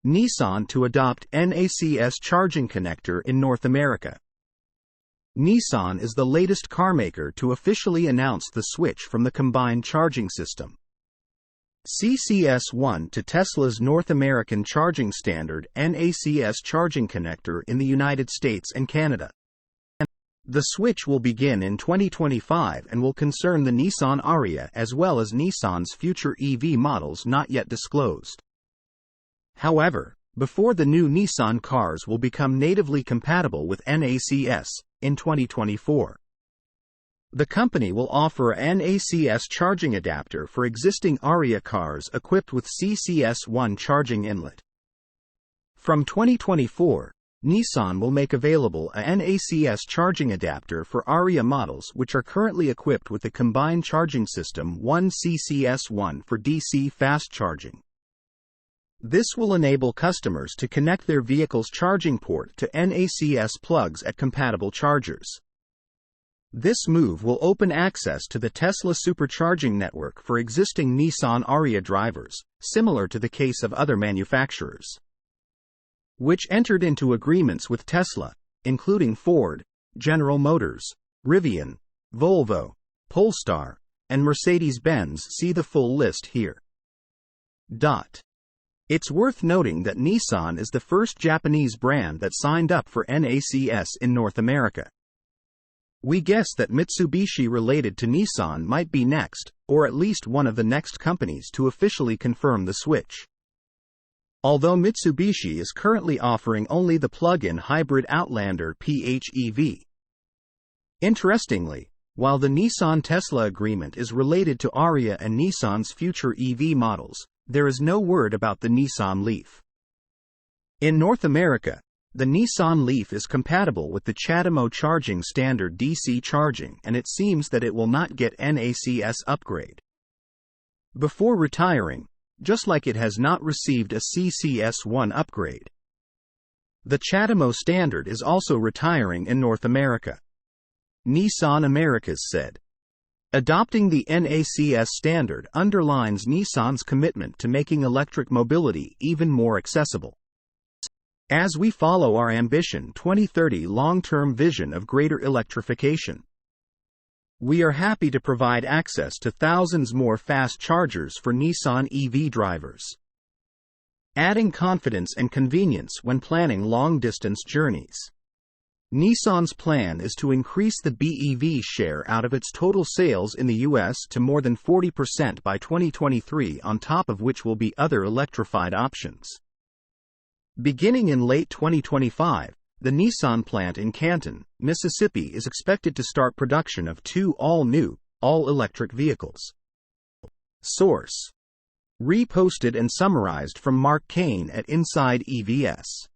Nissan to adopt NACS charging connector in North America. Nissan is the latest carmaker to officially announce the switch from the combined charging system CCS1 to Tesla's North American charging standard NACS charging connector in the United States and Canada. The switch will begin in 2025 and will concern the Nissan Ariya as well as Nissan's future EV models not yet disclosed. However, before the new Nissan cars will become natively compatible with NACS in 2024. The company will offer a NACS charging adapter for existing Ariya cars equipped with CCS1 charging inlet. From 2024, Nissan will make available a NACS charging adapter for Ariya models which are currently equipped with the combined charging system 1 CCS1 for DC fast charging. This will enable customers to connect their vehicle's charging port to NACS plugs at compatible chargers. This move will open access to the Tesla supercharging network for existing Nissan Ariya drivers, similar to the case of other manufacturers, which entered into agreements with Tesla, including Ford, General Motors, Rivian, Volvo, Polestar, and Mercedes-Benz. See the full list here. It's worth noting that Nissan is the first Japanese brand that signed up for NACS in North America. We guess that Mitsubishi related to Nissan might be next, or at least one of the next companies to officially confirm the switch. Although Mitsubishi is currently offering only the plug-in hybrid Outlander PHEV. Interestingly, while the Nissan-Tesla agreement is related to Ariya and Nissan's future EV models, there is no word about the Nissan Leaf. In North America, the Nissan Leaf is compatible with the CHAdeMO charging standard DC charging, and it seems that it will not get NACS upgrade before retiring, just like it has not received a CCS1 upgrade. The CHAdeMO standard is also retiring in North America. Nissan Americas said. Adopting the NACS standard underlines Nissan's commitment to making electric mobility even more accessible. As we follow our Ambition 2030 long-term vision of greater electrification, we are happy to provide access to thousands more fast chargers for Nissan EV drivers, adding confidence and convenience when planning long-distance journeys. Nissan's plan is to increase the BEV share out of its total sales in the US to more than 40% by 2023, on top of which will be other electrified options. Beginning in late 2025, the Nissan plant in Canton, Mississippi is expected to start production of 2 all-new, all-electric vehicles. Source: reposted and summarized from Mark Kane at Inside EVS.